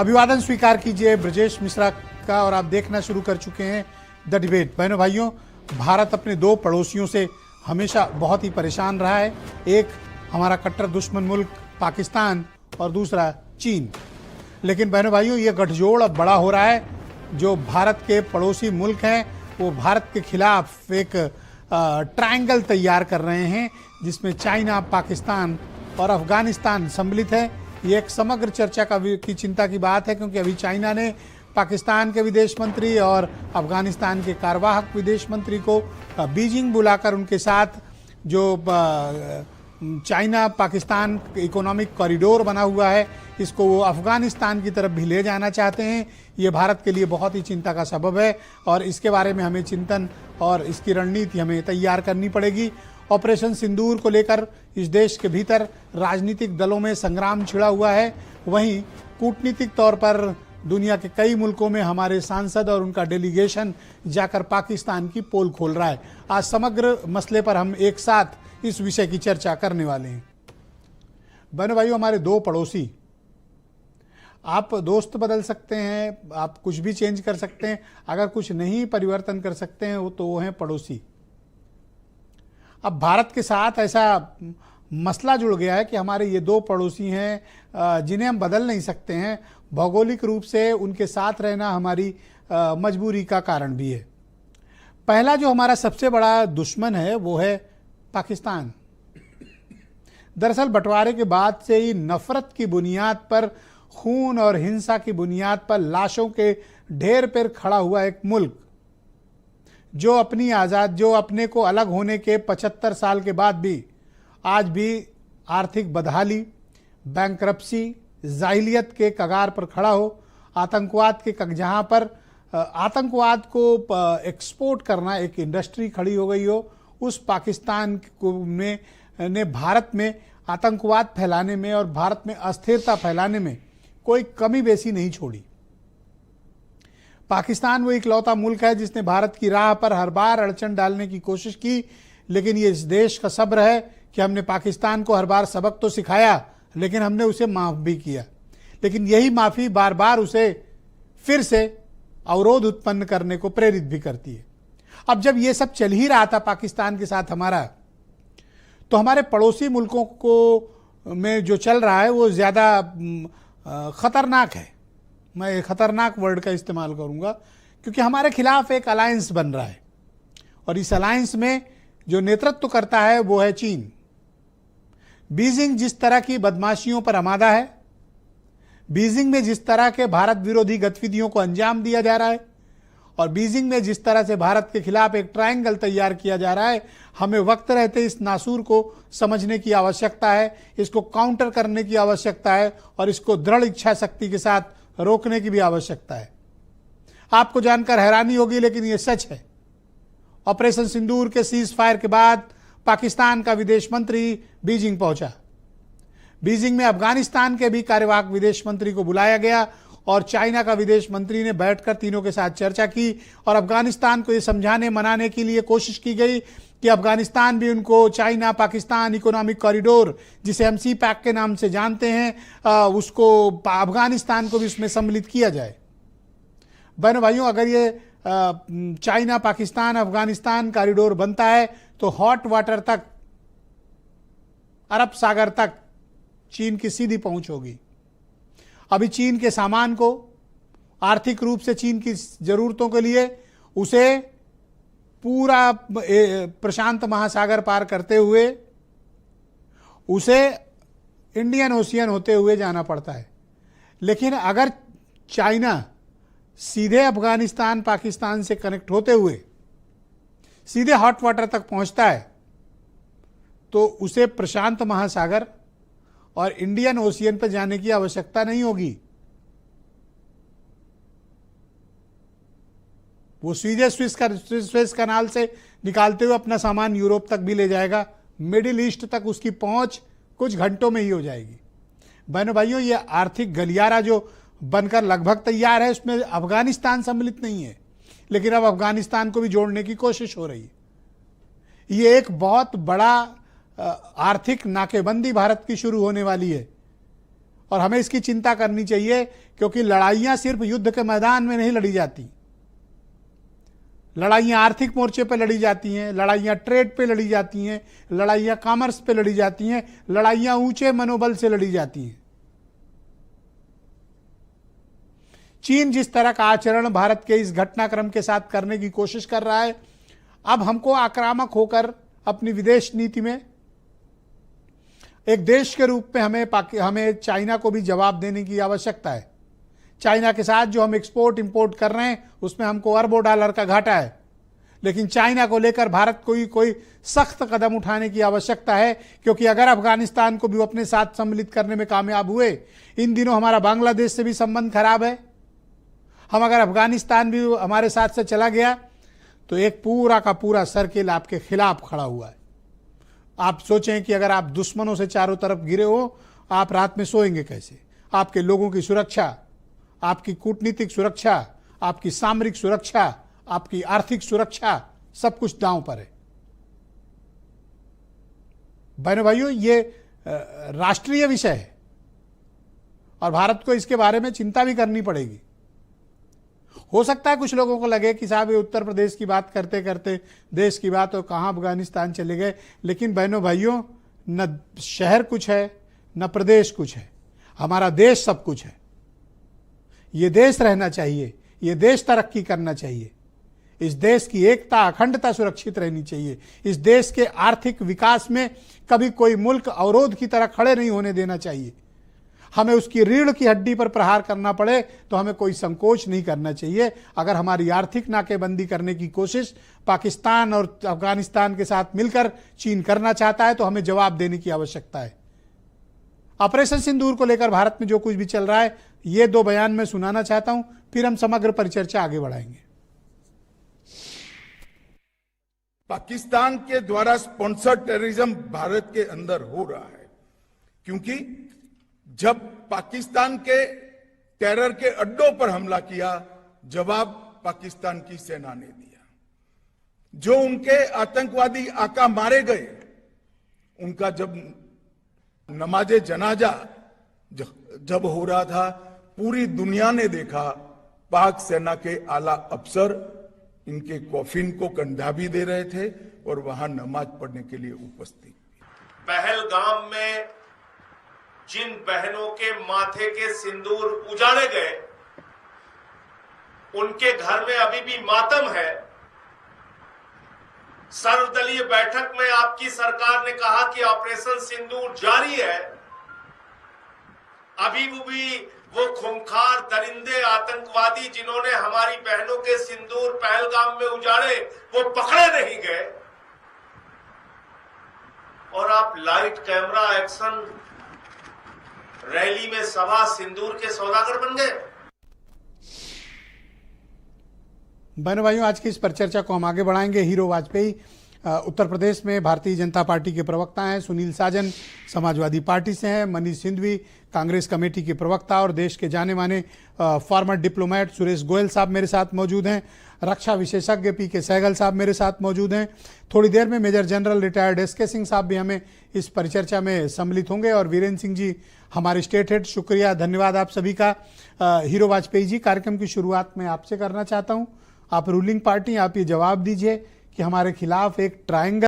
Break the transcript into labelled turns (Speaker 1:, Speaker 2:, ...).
Speaker 1: अभिवादन स्वीकार कीजिए ब्रजेश मिश्रा का और आप देखना शुरू कर चुके हैं द डिबेट। बहनों भाइयों, भारत अपने दो पड़ोसियों से हमेशा बहुत ही परेशान रहा है। एक हमारा कट्टर दुश्मन मुल्क पाकिस्तान और दूसरा चीन। लेकिन बहनों भाइयों, ये गठजोड़ अब बड़ा हो रहा है। जो भारत के पड़ोसी मुल्क हैं वो भारत के खिलाफ एक ट्रायंगल तैयार कर रहे हैं जिसमें चाइना, पाकिस्तान और अफगानिस्तान सम्मिलित है। ये एक समग्र चर्चा की चिंता की बात है, क्योंकि अभी चाइना ने पाकिस्तान के विदेश मंत्री और अफगानिस्तान के कार्यवाहक विदेश मंत्री को बीजिंग बुलाकर उनके साथ जो चाइना पाकिस्तान इकोनॉमिक कॉरिडोर बना हुआ है इसको वो अफगानिस्तान की तरफ भी ले जाना चाहते हैं। ये भारत के लिए बहुत ही चिंता का सबब है और इसके बारे में हमें चिंतन और इसकी रणनीति हमें तैयार करनी पड़ेगी। ऑपरेशन सिंदूर को लेकर इस देश के भीतर राजनीतिक दलों में संग्राम छिड़ा हुआ है। वहीं कूटनीतिक तौर पर दुनिया के कई मुल्कों में हमारे सांसद और उनका डेलीगेशन जाकर पाकिस्तान की पोल खोल रहा है। आज समग्र मसले पर हम एक साथ इस विषय की चर्चा करने वाले हैं। बहनों भाइयों, हमारे दो पड़ोसी, आप दोस्त बदल सकते हैं, आप कुछ भी चेंज कर सकते हैं, अगर कुछ नहीं परिवर्तन कर सकते हैं तो वो हैं पड़ोसी। अब भारत के साथ ऐसा मसला जुड़ गया है कि हमारे ये दो पड़ोसी हैं जिन्हें हम बदल नहीं सकते हैं। भौगोलिक रूप से उनके साथ रहना हमारी मजबूरी का कारण भी है। पहला जो हमारा सबसे बड़ा दुश्मन है वो है पाकिस्तान। दरअसल बंटवारे के बाद से ही नफरत की बुनियाद पर, खून और हिंसा की बुनियाद पर लाशों के ढेर पर खड़ा हुआ एक मुल्क जो अपने को अलग होने के 75 साल के बाद भी आज भी आर्थिक बदहाली, बैंकरप्सी, जाहिलियत के कगार पर खड़ा हो, आतंकवाद के जहां पर आतंकवाद को एक्सपोर्ट करना एक इंडस्ट्री खड़ी हो गई हो, उस पाकिस्तान ने भारत में आतंकवाद फैलाने में और भारत में अस्थिरता फैलाने में कोई कमी बेसी नहीं छोड़ी। पाकिस्तान वो इकलौता मुल्क है जिसने भारत की राह पर हर बार अड़चन डालने की कोशिश की, लेकिन ये इस देश का सब्र है कि हमने पाकिस्तान को हर बार सबक तो सिखाया, लेकिन हमने उसे माफ़ भी किया। लेकिन यही माफ़ी बार बार उसे फिर से अवरोध उत्पन्न करने को प्रेरित भी करती है। अब जब ये सब चल ही रहा था पाकिस्तान के साथ हमारा, तो हमारे पड़ोसी मुल्कों को में जो चल रहा है वो ज़्यादा ख़तरनाक है। मैं खतरनाक वर्ड का इस्तेमाल करूंगा क्योंकि हमारे खिलाफ एक अलायंस बन रहा है और इस अलायंस में जो नेतृत्व करता है वो है चीन। बीजिंग जिस तरह की बदमाशियों पर आमादा है, बीजिंग में जिस तरह के भारत विरोधी गतिविधियों को अंजाम दिया जा रहा है और बीजिंग में जिस तरह से भारत के खिलाफ एक ट्रायंगल तैयार किया जा रहा है, हमें वक्त रहते इस नासूर को समझने की आवश्यकता है, इसको काउंटर करने की आवश्यकता है और इसको दृढ़ इच्छा शक्ति के साथ रोकने की भी आवश्यकता है। आपको जानकर हैरानी होगी लेकिन यह सच है। ऑपरेशन सिंदूर के सीज फायर के बाद पाकिस्तान का विदेश मंत्री बीजिंग पहुंचा। बीजिंग में अफगानिस्तान के भी कार्यवाहक विदेश मंत्री को बुलाया गया और चाइना का विदेश मंत्री ने बैठकर तीनों के साथ चर्चा की और अफगानिस्तान को यह समझाने मनाने के लिए कोशिश की गई कि अफगानिस्तान भी उनको चाइना पाकिस्तान इकोनॉमिक कॉरिडोर, जिसे हम सी पैक के नाम से जानते हैं, उसको अफगानिस्तान को भी उसमें सम्मिलित किया जाए। बहनों भाइयों, अगर ये चाइना पाकिस्तान अफगानिस्तान कॉरिडोर बनता है तो हॉट वाटर तक, अरब सागर तक चीन की सीधी पहुंच होगी। अभी चीन के सामान को, आर्थिक रूप से चीन की जरूरतों के लिए उसे पूरा प्रशांत महासागर पार करते हुए उसे इंडियन ओशियन होते हुए जाना पड़ता है। लेकिन अगर चाइना सीधे अफगानिस्तान पाकिस्तान से कनेक्ट होते हुए सीधे हॉट वाटर तक पहुंचता है तो उसे प्रशांत महासागर और इंडियन ओशियन पर जाने की आवश्यकता नहीं होगी। वो सीधे स्विस कनाल से निकालते हुए अपना सामान यूरोप तक भी ले जाएगा। मिडिल ईस्ट तक उसकी पहुंच कुछ घंटों में ही हो जाएगी। बहनों भाइयों, ये आर्थिक गलियारा जो बनकर लगभग तैयार है उसमें अफगानिस्तान सम्मिलित नहीं है, लेकिन अब अफगानिस्तान को भी जोड़ने की कोशिश हो रही है। ये एक बहुत बड़ा आर्थिक नाकेबंदी भारत की शुरू होने वाली है और हमें इसकी चिंता करनी चाहिए, क्योंकि लड़ाइयां सिर्फ युद्ध के मैदान में नहीं लड़ी जाती। लड़ाइयां आर्थिक मोर्चे पर लड़ी जाती हैं, लड़ाइयां ट्रेड पे लड़ी जाती हैं, लड़ाइयां कॉमर्स पे लड़ी जाती हैं, लड़ाइयां ऊंचे मनोबल से लड़ी जाती हैं। चीन जिस तरह का आचरण भारत के इस घटनाक्रम के साथ करने की कोशिश कर रहा है, अब हमको आक्रामक होकर अपनी विदेश नीति में एक देश के रूप में हमें चाइना को भी जवाब देने की आवश्यकता है। चाइना के साथ जो हम एक्सपोर्ट इंपोर्ट कर रहे हैं उसमें हमको अरबों डॉलर का घाटा है, लेकिन चाइना को लेकर भारत को कोई सख्त कदम उठाने की आवश्यकता है, क्योंकि अगर अफगानिस्तान को भी अपने साथ सम्मिलित करने में कामयाब हुए, इन दिनों हमारा बांग्लादेश से भी संबंध खराब है, हम अगर अफगानिस्तान भी हमारे साथ से चला गया तो एक पूरा का पूरा सर्किल आपके खिलाफ खड़ा हुआ है। आप सोचें कि अगर आप दुश्मनों से चारों तरफ घिरे हो, आप रात में सोएंगे कैसे? आपके लोगों की सुरक्षा, आपकी कूटनीतिक सुरक्षा, आपकी सामरिक सुरक्षा, आपकी आर्थिक सुरक्षा, सब कुछ दांव पर है। बहनों भाइयों, ये राष्ट्रीय विषय है और भारत को इसके बारे में चिंता भी करनी पड़ेगी। हो सकता है कुछ लोगों को लगे कि साहब ये उत्तर प्रदेश की बात करते करते देश की बात और कहाँ अफगानिस्तान चले गए, लेकिन बहनों भाइयों, न शहर कुछ है न प्रदेश कुछ है, हमारा देश सब कुछ है। ये देश रहना चाहिए, ये देश तरक्की करना चाहिए, इस देश की एकता अखंडता सुरक्षित रहनी चाहिए, इस देश के आर्थिक विकास में कभी कोई मुल्क अवरोध की तरह खड़े नहीं होने देना चाहिए। हमें उसकी रीढ़ की हड्डी पर प्रहार करना पड़े तो हमें कोई संकोच नहीं करना चाहिए। अगर हमारी आर्थिक नाकेबंदी करने की कोशिश पाकिस्तान और अफगानिस्तान के साथ मिलकर चीन करना चाहता है तो हमें जवाब देने की आवश्यकता है। ऑपरेशन सिंदूर को लेकर भारत में जो कुछ भी चल रहा है, ये दो बयान मैं सुनाना चाहता हूं, फिर हम समग्र परिचर्चा आगे बढ़ाएंगे।
Speaker 2: पाकिस्तान के द्वारा स्पॉन्सर्ड टेररिज्म भारत के अंदर हो रहा है, क्योंकि जब पाकिस्तान के टेरर के अड्डों पर हमला किया, जवाब पाकिस्तान की सेना ने दिया। जो उनके आतंकवादी आका मारे गए, उनका जब नमाजे जनाजा जब हो रहा था, पूरी दुनिया ने देखा, पाक सेना के आला अफसर इनके कॉफिन को कंधा भी दे रहे थे और वहां नमाज पढ़ने के लिए उपस्थित।
Speaker 3: पहलगाम में जिन बहनों के माथे के सिंदूर उजाड़े गए, उनके घर में अभी भी मातम है। सर्वदलीय बैठक में आपकी सरकार ने कहा कि ऑपरेशन सिंदूर जारी है। अभी भी वो खूंखार दरिंदे आतंकवादी जिन्होंने हमारी बहनों के सिंदूर पहलगाम में उजाड़े, वो पकड़े नहीं गए। और आप लाइट कैमरा एक्शन रैली में सभा सिंदूर के सौदागर बन गए।
Speaker 1: बहनों भाइयों, आज की इस परिचर्चा को हम आगे बढ़ाएंगे। हीरो वाजपेयी उत्तर प्रदेश में भारतीय जनता पार्टी के प्रवक्ता हैं, सुनील साजन समाजवादी पार्टी से हैं, मनीष सिंघवी कांग्रेस कमेटी के प्रवक्ता और देश के जाने माने फॉर्मर डिप्लोमेट सुरेश गोयल साहब मेरे साथ मौजूद हैं, रक्षा विशेषज्ञ पीके सहगल साहब मेरे साथ मौजूद हैं। थोड़ी देर में major general retired SK Singh साहब भी हमें इस परिचर्चा में सम्मिलित होंगे और वीरेंद्र सिंह जी हमारे स्टेट हेड। शुक्रिया, धन्यवाद आप सभी का। हीरो वाजपेयी जी, कार्यक्रम की शुरुआत में आपसे करना चाहता हूँ। आप रूलिंग पार्टी, आप ये जवाब दीजिए कि हमारे खिलाफ एक ट्रायंगल